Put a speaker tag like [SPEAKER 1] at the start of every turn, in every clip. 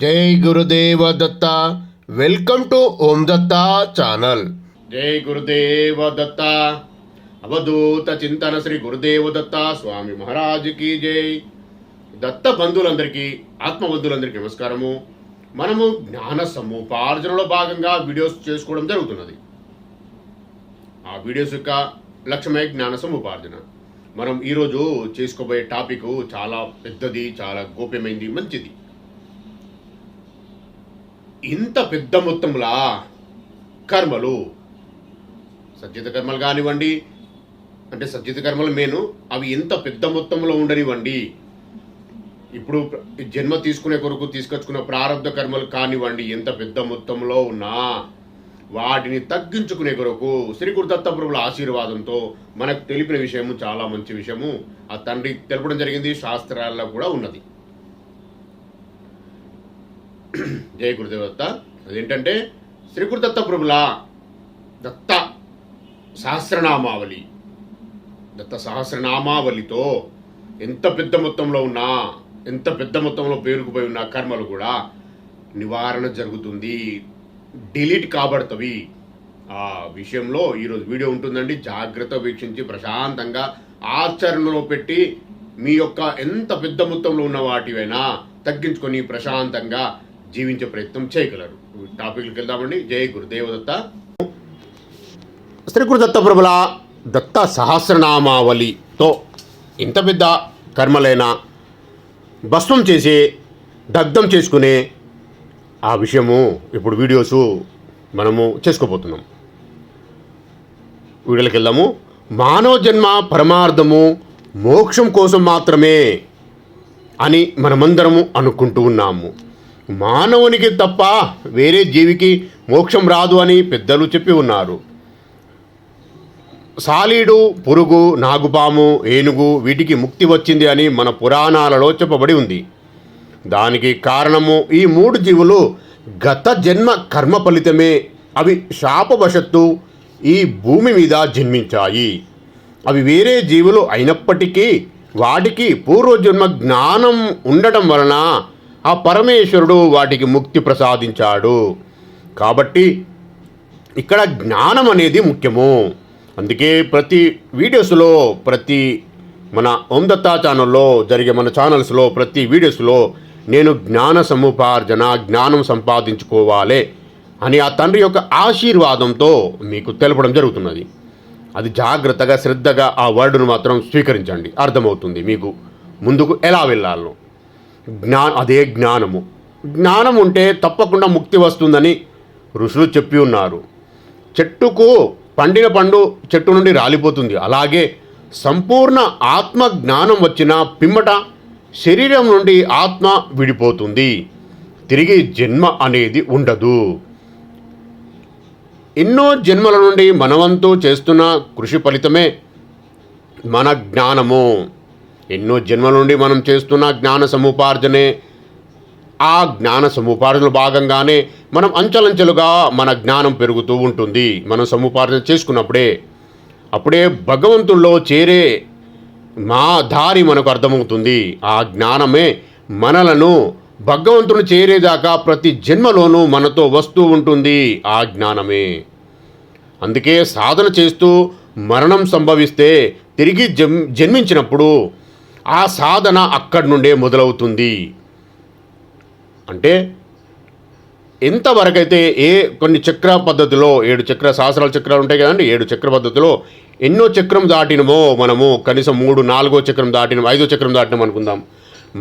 [SPEAKER 1] జై Gurudeva Datta. Welcome to Om Datta channel. జై గురుదేవ దత్త. అవధూత చింతన శ్రీ గురుదేవ దత్త స్వామి మహారాజుకి జై. దత్త బంధువులందరికీ, ఆత్మబంధువులందరికీ నమస్కారము. మనము జ్ఞాన సముపార్జనలో భాగంగా వీడియోస్ చేసుకోవడం జరుగుతున్నది. ఆ వీడియోస్ యొక్క లక్ష్యమే జ్ఞాన సముపార్జన. మనం ఈరోజు చేసుకోబోయే టాపిక్ చాలా పెద్దది, చాలా గోప్యమైంది, మంచిది. ఇంత పెద్ద మొత్తంలా కర్మలు, సజ్జిత కర్మలు కానివ్వండి, అంటే సజ్జిత కర్మలు మేను, అవి ఎంత పెద్ద మొత్తంలో ఉండనివ్వండి, ఇప్పుడు జన్మ తీసుకునే కొరకు తీసుకొచ్చుకున్న ప్రారంభ కర్మలు కానివ్వండి, ఎంత పెద్ద మొత్తంలో ఉన్నా వాటిని తగ్గించుకునే కొరకు శ్రీ గురుదత్త ప్రభుల ఆశీర్వాదంతో మనకు తెలిపిన విషయము చాలా మంచి విషయము. ఆ తండ్రి తెలపడం జరిగింది, శాస్త్రాల్లో కూడా ఉన్నది. జయ గురుదేవదత్త. అదేంటంటే శ్రీ గురుదత్త ప్రభుల దత్త సహస్రనామావళి, దత్త సహస్రనామావళితో ఎంత పెద్ద మొత్తంలో ఉన్నా, ఎంత పెద్ద మొత్తంలో పేరుకుపోయి ఉన్న కర్మలు కూడా నివారణ జరుగుతుంది, డిలీట్ కాబడతవి. ఆ విషయంలో ఈరోజు వీడియో ఉంటుందండి. జాగ్రత్త వీక్షించి ప్రశాంతంగా ఆచరణలో పెట్టి మీ యొక్క ఎంత పెద్ద మొత్తంలో ఉన్న వాటివైనా తగ్గించుకొని ప్రశాంతంగా జీవించే ప్రయత్నం చేయగలరు. టాపిక్కి వెళ్దామండి. జై గురుదేవదత్త. శ్రీ గురుదత్త ప్రభుల దత్త సహస్రనామావళితో ఎంత పెద్ద కర్మలైనా భస్మం చేసి దగ్ధం చేసుకునే ఆ విషయము ఇప్పుడు వీడియోసు మనము చేసుకోబోతున్నాం. వీడియోకి వెళ్దాము. మానవ జన్మ పరమార్థము మోక్షం కోసం మాత్రమే అని మనమందరము అనుకుంటూ ఉన్నాము. మానవునికి తప్ప వేరే జీవికి మోక్షం రాదు అని పెద్దలు చెప్పి ఉన్నారు. సాలీడు, పురుగు, నాగుపాము, ఏనుగు వీటికి ముక్తి వచ్చింది అని మన పురాణాలలో చెప్పబడి ఉంది. దానికి కారణము ఈ మూడు జీవులు గత జన్మ కర్మ ఫలితమే. అవి శాపవశత్తు ఈ భూమి మీద జన్మించాయి. అవి వేరే జీవులు అయినప్పటికీ వాటికి పూర్వజన్మ జ్ఞానం ఉండటం వలన ఆ పరమేశ్వరుడు వాటికి ముక్తి ప్రసాదించాడు. కాబట్టి ఇక్కడ జ్ఞానం అనేది ముఖ్యము. అందుకే ప్రతి వీడియోస్లో, ప్రతి మన ఓం దత్త ఛానల్లో జరిగే మన ఛానల్స్లో ప్రతి వీడియోస్లో నేను జ్ఞాన సముపార్జన, జ్ఞానం సంపాదించుకోవాలి అని ఆ తండ్రి యొక్క ఆశీర్వాదంతో మీకు తెలపడం జరుగుతున్నది. అది జాగ్రత్తగా, శ్రద్ధగా ఆ వర్డ్ను మాత్రం స్వీకరించండి. అర్థమవుతుంది మీకు ముందుకు ఎలా వెళ్ళాలో. అదే జ్ఞానము. జ్ఞానం ఉంటే తప్పకుండా ముక్తి వస్తుందని ఋషులు చెప్పి ఉన్నారు. చెట్టుకు పండిన పండు చెట్టు నుండి రాలిపోతుంది. అలాగే సంపూర్ణ ఆత్మ జ్ఞానం వచ్చిన పిమ్మట శరీరం నుండి ఆత్మ విడిపోతుంది. తిరిగి జన్మ అనేది ఉండదు. ఎన్నో జన్మల నుండి మనవంతు చేస్తున్న కృషి ఫలితమే మన జ్ఞానము. ఎన్నో జన్మల నుండి మనం చేస్తున్న జ్ఞాన సముపార్జనే. ఆ జ్ఞాన సముపార్జనలో భాగంగానే మనం అంచెలంచెలుగా మన జ్ఞానం పెరుగుతూ ఉంటుంది. మనం సముపార్జన అప్పుడే భగవంతుల్లో చేరే మా దారి మనకు అర్థమవుతుంది. ఆ జ్ఞానమే మనలను భగవంతుని చేరేదాకా ప్రతి జన్మలోనూ మనతో వస్తూ ఉంటుంది. ఆ జ్ఞానమే. అందుకే సాధన చేస్తూ మరణం సంభవిస్తే తిరిగి జన్మించినప్పుడు ఆ సాధన అక్కడి నుండే మొదలవుతుంది. అంటే ఎంతవరకైతే కొన్ని చక్ర పద్ధతిలో 7 చక్ర సహస్రాల చక్రాలు ఉంటాయి కదండి. 7 చక్ర పద్ధతిలో ఎన్నో చక్రం దాటినమో మనము, కనీసం 3, 4 చక్రం దాటిన, 5 చక్రం దాటినాం అనుకుందాం.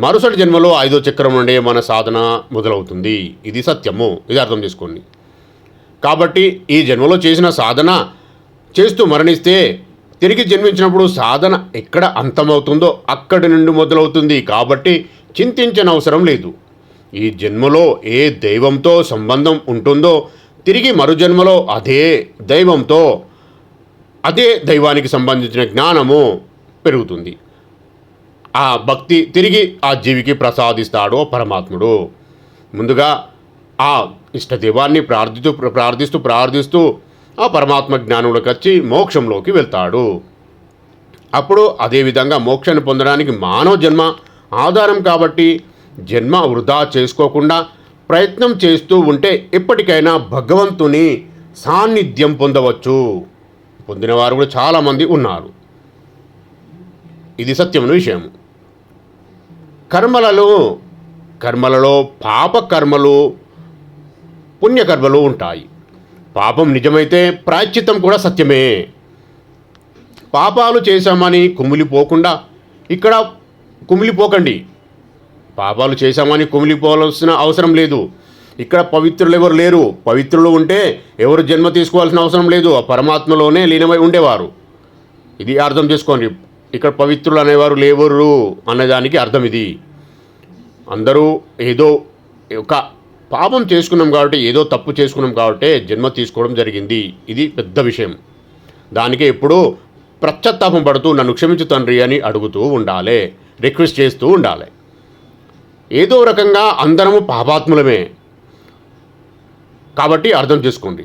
[SPEAKER 1] మరుసటి జన్మలో 5వ చక్రం నుండే మన సాధన మొదలవుతుంది. ఇది సత్యము. ఇది అర్థం చేసుకోండి. కాబట్టి ఈ జన్మలో చేసిన సాధన చేస్తూ మరణిస్తే తిరిగి జన్మించినప్పుడు సాధన ఎక్కడ అంతమవుతుందో అక్కడి నుండి మొదలవుతుంది. కాబట్టి చింతించనవసరం లేదు. ఈ జన్మలో ఏ దైవంతో సంబంధం ఉంటుందో తిరిగి మరు జన్మలో అదే దైవంతో, అదే దైవానికి సంబంధించిన జ్ఞానము పెరుగుతుంది. ఆ భక్తి తిరిగి ఆ జీవికి ప్రసాదిస్తాడు పరమాత్ముడు. ముందుగా ఆ ఇష్టదైవాన్ని ప్రార్థిస్తూ ఆ పరమాత్మ జ్ఞానంలోకి వచ్చి మోక్షంలోకి వెళ్తాడు. అప్పుడు అదేవిధంగా మోక్షాన్ని పొందడానికి మానవ జన్మ ఆధారం. కాబట్టి జన్మ వృధా చేసుకోకుండా ప్రయత్నం చేస్తూ ఉంటే ఎప్పటికైనా భగవంతుని సాన్నిధ్యం పొందవచ్చు. పొందినవారు కూడా చాలామంది ఉన్నారు. ఇది సత్యమైన విషయం. కర్మలలో పాప కర్మలు, పుణ్యకర్మలు ఉంటాయి. పాపం నిజమైతే ప్రాయశ్చిత్తం కూడా సత్యమే. పాపాలు చేశామని ఇక్కడ కుమిలిపోకండి. పాపాలు చేశామని కుమిలిపోవాల్సిన అవసరం లేదు. ఇక్కడ పవిత్రులు ఎవరు లేరు. పవిత్రులు ఉంటే ఎవరు జన్మ తీసుకోవాల్సిన అవసరం లేదు. ఆ పరమాత్మలోనే లీనమై ఉండేవారు. ఇది అర్థం చేసుకోండి. ఇక్కడ పవిత్రులు అనేవారు లేవరు అనేదానికి అర్థం ఇది. అందరూ ఏదో ఒక పాపం చేసుకున్నాం కాబట్టి, ఏదో తప్పు చేసుకున్నాం కాబట్టి జన్మ తీసుకోవడం జరిగింది. ఇది పెద్ద విషయం. దానికి ఎప్పుడూ పశ్చాత్తాపం పడుతూ నన్ను క్షమించు తండ్రి అని అడుగుతూ ఉండాలి, రిక్వెస్ట్ చేస్తూ ఉండాలి. ఏదో రకంగా అందరము పాపాత్ములమే కాబట్టి అర్థం చేసుకోండి.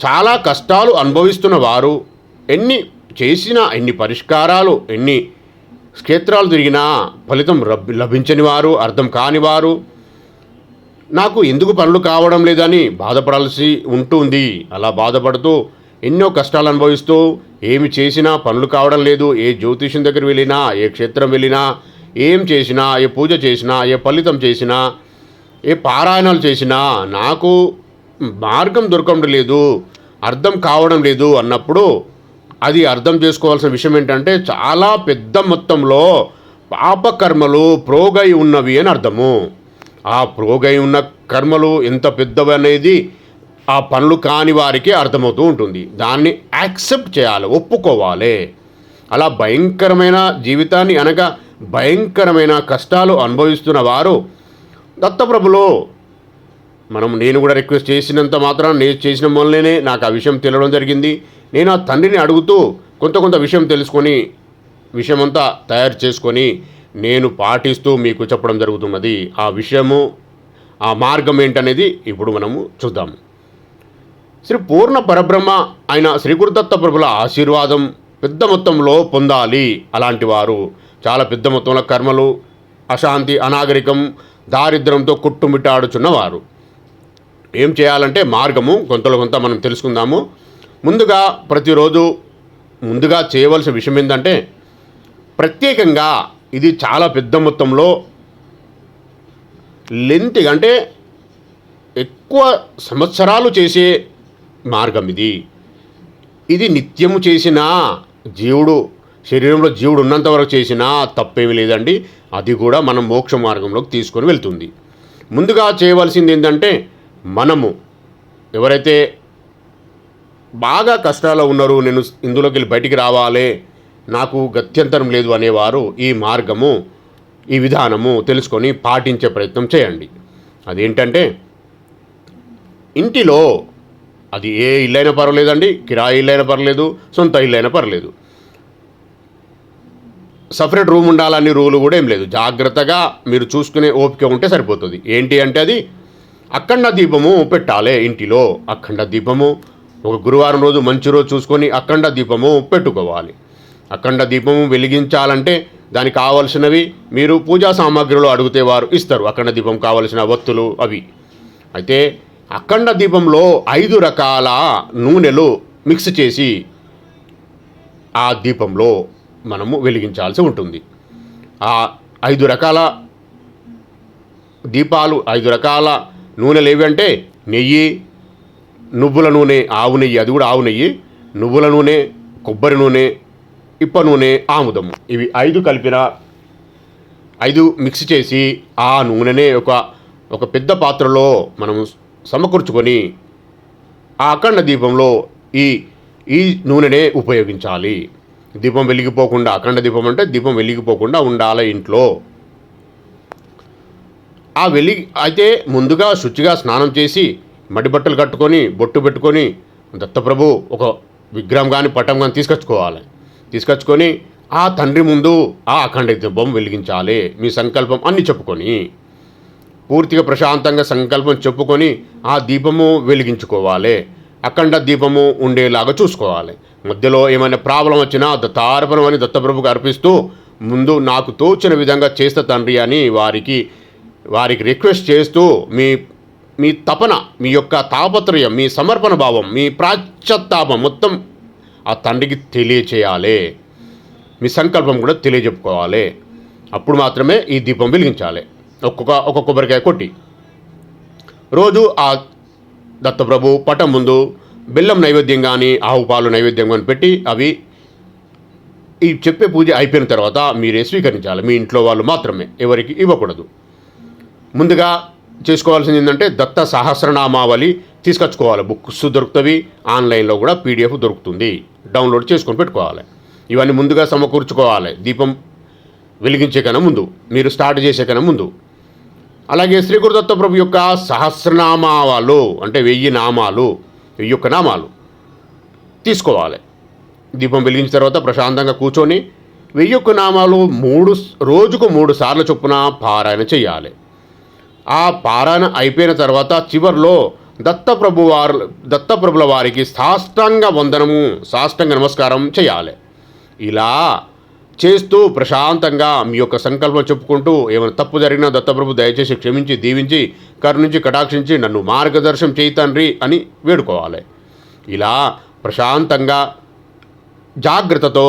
[SPEAKER 1] చాలా కష్టాలు అనుభవిస్తున్న వారు ఎన్ని పరిష్కారాలు, ఎన్ని క్షేత్రాలు తిరిగినా ఫలితం లభించని వారు, అర్థం కాని వారు, నాకు ఎందుకు పనులు కావడం లేదని బాధపడాల్సి ఉంటుంది. అలా బాధపడుతూ ఎన్నో కష్టాలు అనుభవిస్తూ ఏమి చేసినా పనులు కావడం లేదు. ఏ జ్యోతిష్యం దగ్గర వెళ్ళినా, ఏ క్షేత్రం వెళ్ళినా, ఏం చేసినా, ఏ పూజ చేసినా, ఏ ఫలితం చేసినా, ఏ పారాయణాలు చేసినా నాకు మార్గం దొరకడం లేదు, అర్థం కావడం లేదు అన్నప్పుడు అది అర్థం చేసుకోవాల్సిన విషయం ఏంటంటే చాలా పెద్ద మొత్తంలో పాపకర్మలు ప్రోగై ఉన్నవి అని అర్థము. ఆ ప్రోగై ఉన్న కర్మలు ఎంత పెద్దవి అనేది ఆ పనులు కాని వారికి అర్థమవుతూ ఉంటుంది. దాన్ని యాక్సెప్ట్ చేయాలి, ఒప్పుకోవాలి. అలా భయంకరమైన జీవితాన్ని అనగా భయంకరమైన కష్టాలు అనుభవిస్తున్న వారు దత్తప్రభులో నేను కూడా రిక్వెస్ట్ చేసినంత మాత్రం నేను చేసిన వల్లనే నాకు ఆ విషయం తెలియడం జరిగింది. నేను ఆ తండ్రిని అడుగుతూ కొంత విషయం తెలుసుకొని విషయమంతా తయారు చేసుకొని నేను పాటిస్తూ మీకు చెప్పడం జరుగుతున్నది. ఆ విషయము, ఆ మార్గం ఏంటనేది ఇప్పుడు మనము చూద్దాము. శ్రీ పూర్ణ పరబ్రహ్మ అయిన శ్రీ గురుదత్త ప్రభుల ఆశీర్వాదం పెద్ద మొత్తంలో పొందాలి. అలాంటి వారు చాలా పెద్ద మొత్తంలో కర్మలు, అశాంతి, అనాగరికం, దారిద్ర్యంతో కొట్టుమిట్టాడుచున్నవారు ఏం చేయాలంటే మార్గము కొంత మనం తెలుసుకుందాము. ప్రతిరోజు ముందుగా చేయవలసిన విషయం ఏంటంటే ప్రత్యేకంగా ఇది చాలా పెద్ద మొత్తంలో లెంత్గా అంటే ఎక్కువ సంవత్సరాలు చేసే మార్గం ఇది నిత్యము చేసినా శరీరంలో జీవుడు ఉన్నంత వరకు చేసినా తప్పేమీ లేదండి. అది కూడా మనం మోక్ష మార్గంలోకి తీసుకొని వెళ్తుంది. ముందుగా చేయవలసింది ఏంటంటే మనము ఎవరైతే బాగా కష్టాల్లో ఉన్నారో, నేను ఇందులోకి వెళ్ళి బయటికి రావాలి, నాకు గత్యంతరం లేదు అనేవారు ఈ మార్గము, ఈ విధానము తెలుసుకొని పాటించే ప్రయత్నం చేయండి. అదేంటంటే ఇంటిలో అది ఏ ఇల్లైనా పర్వాలేదండి, కిరాయి ఇల్లైనా పర్లేదు, సొంత ఇల్లైనా పర్లేదు, సపరేట్ రూమ్ ఉండాలని రూలు కూడా ఏం లేదు. జాగ్రత్తగా మీరు చూసుకునే ఓపిక ఉంటే సరిపోతుంది. ఏంటి అంటే అది అఖండ దీపము పెట్టాలి ఇంటిలో. అఖండ దీపము ఒక గురువారం రోజు మంచి రోజు చూసుకొని అఖండ దీపము పెట్టుకోవాలి. అఖండ దీపము వెలిగించాలంటే దానికి కావలసినవి మీరు పూజా సామాగ్రిలో అడిగితే వారు ఇస్తారు. అఖండ దీపం కావలసిన వత్తులు అవి. అయితే అఖండ దీపంలో 5 రకాల నూనెలు మిక్స్ చేసి ఆ దీపంలో మనము వెలిగించాల్సి ఉంటుంది. ఆ 5 రకాల దీపాలు, 5 రకాల నూనెలు ఏవి అంటే నెయ్యి, నువ్వుల నూనె, ఆవు నెయ్యి, అది కూడా ఆవు నెయ్యి, నువ్వుల నూనె, కొబ్బరి నూనె, ఇప్ప నూనె, ఆముదము, ఇవి 5 కలిపిన 5 మిక్స్ చేసి ఆ నూనెనే ఒక పెద్ద పాత్రలో మనము సమకూర్చుకొని ఆ అఖండ దీపంలో ఈ నూనెనే ఉపయోగించాలి. దీపం వెలిగిపోకుండా, అఖండ దీపం అంటే దీపం వెలిగిపోకుండా ఉండాలి ఇంట్లో. అయితే ముందుగా శుచిగా స్నానం చేసి మడి బట్టలు కట్టుకొని బొట్టు పెట్టుకొని దత్తప్రభు ఒక విగ్రహం కానీ పటం కానీ తీసుకొచ్చుకొని ఆ తండ్రి ముందు ఆ అఖండ దీపం వెలిగించాలి. మీ సంకల్పం అన్నీ చెప్పుకొని పూర్తిగా ప్రశాంతంగా సంకల్పం చెప్పుకొని ఆ దీపము వెలిగించుకోవాలి. అఖండ దీపము ఉండేలాగా చూసుకోవాలి. మధ్యలో ఏమైనా ప్రాబ్లం వచ్చినా దత్తార్పణం అని దత్తప్రభుకు అర్పిస్తూ ముందు నాకు తోచిన విధంగా చేస్తా తండ్రి అని వారికి రిక్వెస్ట్ చేస్తూ మీ మీ తపన, మీ యొక్క తాపత్రయం, మీ సమర్పణ భావం, మీ ప్రాశ్చాత్తాపం మొత్తం ఆ తండ్రికి తెలియచేయాలి. మీ సంకల్పం కూడా తెలియజెప్పుకోవాలి. అప్పుడు మాత్రమే ఈ దీపం వెలిగించాలి. ఒక కొబ్బరికాయ కొట్టి రోజు ఆ దత్తప్రభు పటం ముందు బెల్లం నైవేద్యం కానీ ఆవు పాలు నైవేద్యం కానీ పెట్టి అవి ఈ చెప్పే పూజ అయిపోయిన తర్వాత మీరే స్వీకరించాలి. మీ ఇంట్లో వాళ్ళు మాత్రమే, ఎవరికి ఇవ్వకూడదు. ముందుగా చేసుకోవాల్సింది ఏంటంటే దత్త సహస్రనామావళి తీసుకొచ్చుకోవాలి. బుక్స్ దొరుకుతాయి, ఆన్లైన్లో కూడా పీడిఎఫ్ దొరుకుతుంది, డౌన్లోడ్ చేసుకొని పెట్టుకోవాలి. ఇవన్నీ ముందుగా సమకూర్చుకోవాలి. దీపం వెలిగించే కన్నా ముందు, మీరు స్టార్ట్ చేసే కన్నా ముందు. అలాగే శ్రీ గురుదత్త ప్రభు యొక్క సహస్రనామాలు అంటే 1000 నామాలు, 1001 నామాలు తీసుకోవాలి. దీపం వెలిగించిన తర్వాత ప్రశాంతంగా కూర్చొని 1001 నామాలు రోజుకు 3 సార్లు చొప్పున పారాయణ చేయాలి. ఆ పారాయణ అయిపోయిన తర్వాత చివరిలో దత్తప్రభుల వారికి సాష్టాంగ వందనము, సాష్టాంగ నమస్కారం చేయాలి. ఇలా చేస్తూ ప్రశాంతంగా మీ యొక్క సంకల్పం చెప్పుకుంటూ ఏమైనా తప్పు జరిగినా దత్తప్రభు దయచేసి క్షమించి, దీవించి, కరుణించి, కటాక్షించి నన్ను మార్గదర్శనం చేయి తండ్రి అని వేడుకోవాలి. ఇలా ప్రశాంతంగా జాగ్రత్తతో,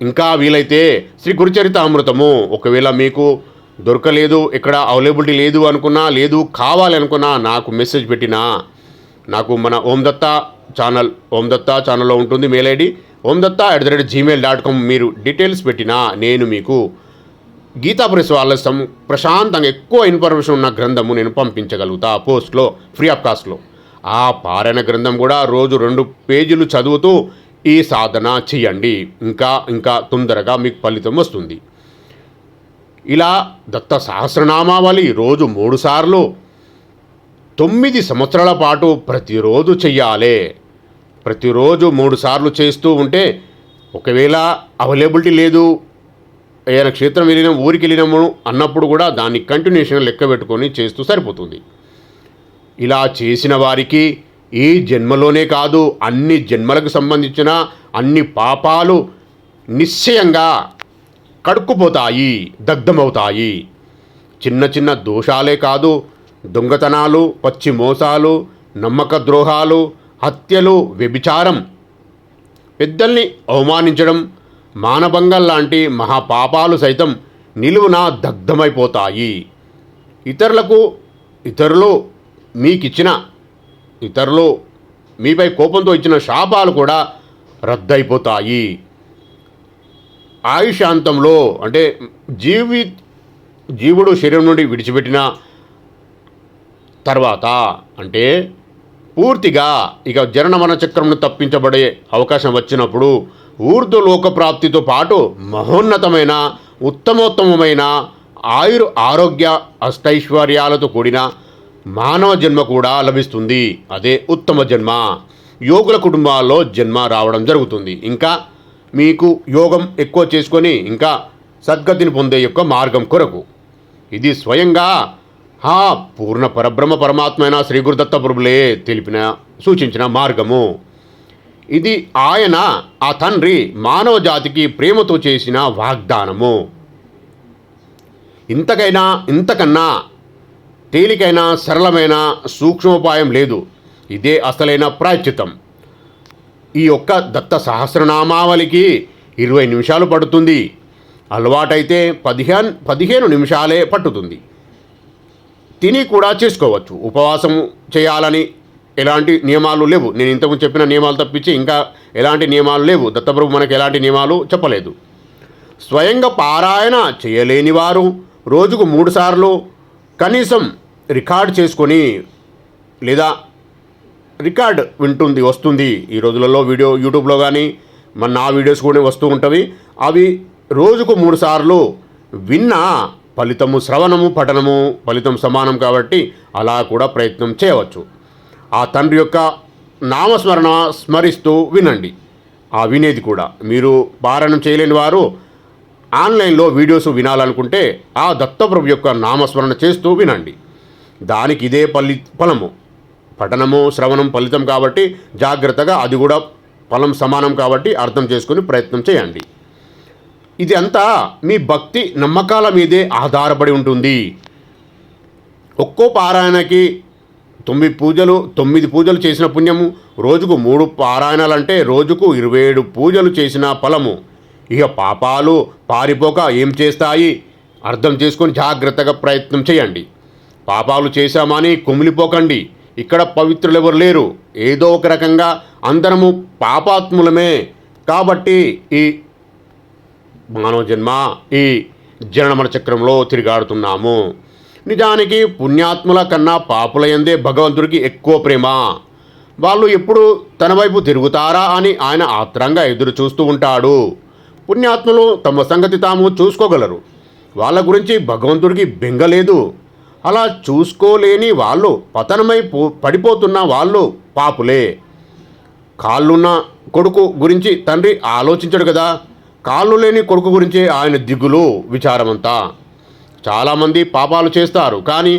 [SPEAKER 1] ఇంకా వీలైతే శ్రీ గురుచరిత అమృతము ఒకవేళ మీకు దొరకలేదు, ఇక్కడ అవైలబిలిటీ లేదు అనుకున్నా, లేదు కావాలి అనుకున్నా నాకు మెసేజ్ పెట్టినా, నాకు మన ఓం దత్తా ఛానల్లో ఉంటుంది మెయిల్ ఐడి omdatta@gmail.com. మీరు డీటెయిల్స్ పెట్టినా నేను మీకు గీతా ప్రెస్ వాళ్ళ ప్రశాంతంగా ఎక్కువ ఇన్ఫర్మేషన్ ఉన్న గ్రంథము నేను పంపించగలుగుతా పోస్ట్లో, ఫ్రీ ఆఫ్ కాస్ట్లో. ఆ పారాయణ గ్రంథం కూడా రోజు 2 పేజీలు చదువుతూ ఈ సాధన చేయండి. ఇంకా తొందరగా మీకు ఫలితం వస్తుంది. ఇలా దత్త సహస్రనామావళి రోజు 3 సార్లు 9 సంవత్సరాల పాటు ప్రతిరోజు చెయ్యాలి. ప్రతిరోజు 3 సార్లు చేస్తూ ఉంటే, ఒకవేళ అవైలబిలిటీ లేదు, ఏదైనా క్షేత్రం వెళ్ళినాం, ఊరికి వెళ్ళినాము అన్నప్పుడు కూడా దాన్ని కంటిన్యూషన్ లెక్క పెట్టుకొని చేస్తూ సరిపోతుంది. ఇలా చేసిన వారికి ఈ జన్మలోనే కాదు, అన్ని జన్మలకు సంబంధించిన అన్ని పాపాలు నిశ్చయంగా కడుక్కుపోతాయి, దగ్ధమవుతాయి. చిన్న దోషాలే కాదు, దొంగతనాలు, పచ్చి మోసాలు, నమ్మక ద్రోహాలు, హత్యలు, వ్యభిచారం, పెద్దల్ని అవమానించడం, మానభంగం లాంటి మహాపాపాలు సైతం నిలువున దగ్ధమైపోతాయి. ఇతరులు మీపై కోపంతో ఇచ్చిన శాపాలు కూడా రద్దయిపోతాయి. ఆయుషాంతంలో అంటే జీవుడు శరీరం నుండి విడిచిపెట్టిన తర్వాత, అంటే పూర్తిగా ఇక జనన మరణ చక్రంను తప్పించబడే అవకాశం వచ్చినప్పుడు ఊర్ధ్వలోక ప్రాప్తితో పాటు మహోన్నతమైన ఉత్తమోత్తమమైన ఆరోగ్య అష్టైశ్వర్యాలతో కూడిన మానవ జన్మ కూడా లభిస్తుంది. అదే ఉత్తమ జన్మ. యోగుల కుటుంబాల్లో జన్మ రావడం జరుగుతుంది. ఇంకా మీకు యోగం ఎక్కువ చేసుకొని ఇంకా సద్గతిని పొందే యొక్క మార్గం కొరకు ఇది స్వయంగా పూర్ణ పరబ్రహ్మ పరమాత్మైన శ్రీ గురుదత్త ప్రభులే సూచించిన మార్గము. ఇది ఆ తండ్రి మానవ జాతికి ప్రేమతో చేసిన వాగ్దానము. ఇంతకన్నా తేలికైన సరళమైన సూక్ష్మోపాయం లేదు. ఇదే అసలైన ప్రాయశ్చిత్తం. ఈ యొక్క దత్త సహస్రనామావళికి 20 నిమిషాలు పడుతుంది. అలవాటైతే 15 నిమిషాలే పట్టుతుంది. తిని కూడా చేసుకోవచ్చు. ఉపవాసం చేయాలని ఎలాంటి నియమాలు లేవు. నేను ఇంతకు చెప్పిన నియమాలు తప్పించి ఇంకా ఎలాంటి నియమాలు లేవు. దత్తప్రభు మనకు ఎలాంటి నియమాలు చెప్పలేదు. స్వయంగా పారాయణ చేయలేని వారు రోజుకు 3 సార్లు కనీసం రికార్డ్ చేసుకొని, లేదా రికార్డ్ వస్తుంది. ఈ రోజులలో యూట్యూబ్లో కానీ నా వీడియోస్ కూడా వస్తూ ఉంటవి. అవి రోజుకు 3 సార్లు విన్నా ఫలితము, శ్రవణము, పఠనము ఫలితం సమానం కాబట్టి అలా కూడా ప్రయత్నం చేయవచ్చు. ఆ తండ్రి యొక్క నామస్మరణ స్మరిస్తూ వినండి. వినేది కూడా మీరు పారాయణం చేయలేని వారు ఆన్లైన్లో వీడియోస్ వినాలనుకుంటే ఆ దత్తప్రభు యొక్క నామస్మరణ చేస్తూ వినండి. దానికి ఇదే ఫలము. పఠనము, శ్రవణం ఫలితం కాబట్టి జాగ్రత్తగా అది కూడా ఫలం సమానం కాబట్టి అర్థం చేసుకుని ప్రయత్నం చేయండి. ఇది అంతా మీ భక్తి నమ్మకాల మీదే ఆధారపడి ఉంటుంది. ఒక్కో పారాయణకి 9 పూజలు చేసిన పుణ్యము, రోజుకు 3 పారాయణాలంటే రోజుకు 27 పూజలు చేసిన ఫలము. ఇక పాపాలు పారిపోక ఏం చేస్తాయి అర్థం చేసుకొని జాగ్రత్తగా ప్రయత్నం చేయండి. పాపాలు చేశామని కుమిలిపోకండి. ఇక్కడ పవిత్రులు ఎవరు లేరు. ఏదో ఒక రకంగా అందరము పాపాత్ములమే. కాబట్టి ఈ మానవ జన్మ, ఈ జనన చక్రంలో తిరిగాడుతున్నాము. నిజానికి పుణ్యాత్ముల కన్నా పాపుల యందే భగవంతుడికి ఎక్కువ ప్రేమ. వాళ్ళు ఎప్పుడు తన వైపు తిరుగుతారా అని ఆయన ఆత్రంగా ఎదురు చూస్తూ ఉంటాడు. పుణ్యాత్ములు తమ సంగతి తాము చూసుకోగలరు. వాళ్ళ గురించి భగవంతుడికి బెంగలేదు. అలా చూసుకోలేని వాళ్ళు, పతనమై పడిపోతున్న వాళ్ళు పాపులే. కాళ్ళున్న కొడుకు గురించి తండ్రి ఆలోచించడు కదా. కాళ్ళు లేని కొడుకు గురించి ఆయన దిగులు, విచారమంతా. చాలామంది పాపాలు చేస్తారు, కానీ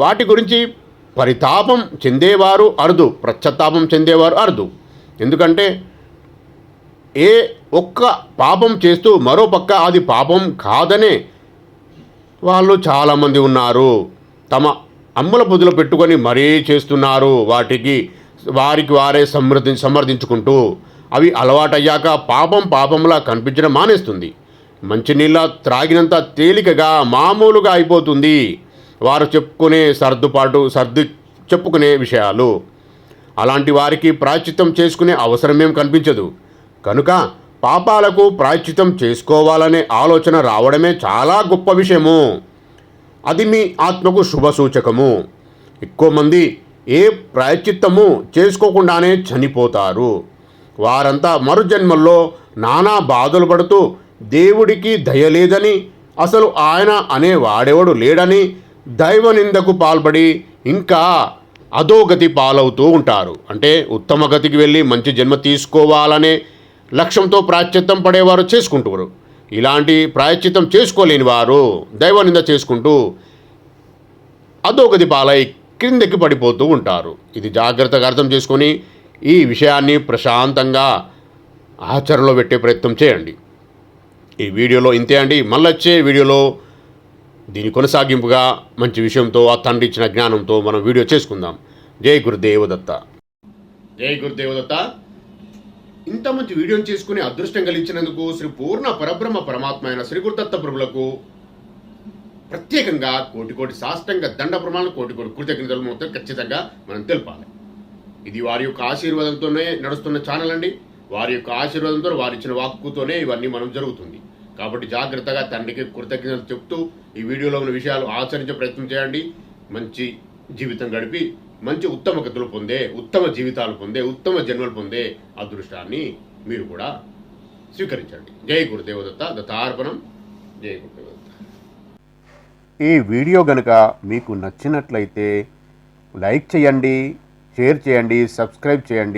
[SPEAKER 1] వాటి గురించి పరితాపం చెందేవారు అరుదు, పశ్చాత్తాపం చెందేవారు అరుదు. ఎందుకంటే ఏ ఒక్క పాపం చేస్తూ మరో పక్క అది పాపం కాదనే వాళ్ళు చాలామంది ఉన్నారు. తమ అమ్ముల పొదులు పెట్టుకొని మరీ చేస్తున్నారు. వారికి వారే సమర్థించుకుంటూ అవి అలవాటయ్యాక పాపం పాపంలా కనిపించడం మానేస్తుంది. మంచినీళ్ళ త్రాగినంత తేలికగా మామూలుగా అయిపోతుంది. వారు సర్ది చెప్పుకునే విషయాలు. అలాంటి వారికి ప్రాయశ్చిత్తం చేసుకునే అవసరమేం కనిపించదు. కనుక పాపాలకు ప్రాయశ్చిత్తం చేసుకోవాలనే ఆలోచన రావడమే చాలా గొప్ప విషయము. అది మీ ఆత్మకు శుభసూచకము. ఎక్కువ మంది ఏ ప్రాయశ్చిత్తము చేసుకోకుండానే చనిపోతారు. వారంతా మరుజన్మల్లో నానా బాధలు పడుతూ దేవుడికి దయ లేదని, అసలు ఆయన అనే వాడెవడు లేడని దైవ నిందకు పాల్పడి ఇంకా అధోగతి పాలవుతూ ఉంటారు. అంటే ఉత్తమ గతికి వెళ్ళి మంచి జన్మ తీసుకోవాలనే లక్ష్యంతో ప్రాయశ్చిత్తం పడేవారు చేసుకుంటారు. ఇలాంటి ప్రాయశ్చిత్తం చేసుకోలేని వారు దైవ నింద చేసుకుంటూ అధోగతి పాలై క్రిందకి పడిపోతూ ఉంటారు. ఇది జాగ్రత్తగా అర్థం చేసుకొని ఈ విషయాన్ని ప్రశాంతంగా ఆచరణలో పెట్టే ప్రయత్నం చేయండి. ఈ వీడియోలో ఇంతే అండి. మళ్ళొచ్చే వీడియోలో దీని కొనసాగింపుగా మంచి విషయంతో, ఆ తండ్రి ఇచ్చిన జ్ఞానంతో మనం వీడియో చేసుకుందాం. జై గురుదేవదత్త. జై గురుదేవదత్త. ఇంత మంచి వీడియోని చేసుకుని అదృష్టం కలిగించినందుకు శ్రీ పూర్ణ పరబ్రహ్మ పరమాత్మ అయిన శ్రీ గురుదత్త ప్రభులకు ప్రత్యేకంగా కోటి సాష్టంగ దండ ప్రమాణాలు, కోటి కృతజ్ఞతలు మొత్తం ఖచ్చితంగా మనం తెలపాలి. ఇది వారి యొక్క ఆశీర్వాదంతోనే నడుస్తున్న ఛానల్ అండి. వారి యొక్క ఆశీర్వాదంతో, వారి ఇచ్చిన వాక్కుతోనే ఇవన్నీ మనం జరుగుతుంది. కాబట్టి జాగ్రత్తగా తండ్రికి కృతజ్ఞతలు చెప్తూ ఈ వీడియోలో ఉన్న విషయాలు ఆచరించే ప్రయత్నం చేయండి. మంచి జీవితం గడిపి మంచి ఉత్తమ గతులు పొందే, ఉత్తమ జీవితాలు పొందే, ఉత్తమ జన్మలు పొందే అదృష్టాన్ని మీరు కూడా స్వీకరించండి. జై గురుదేవదత్త. దత్తార్పణం. జై గురుదేవదత్త. ఈ వీడియో గనుక మీకు నచ్చినట్లయితే లైక్ చేయండి, షేర్ చేయండి, సబ్స్క్రైబ్ చేయండి.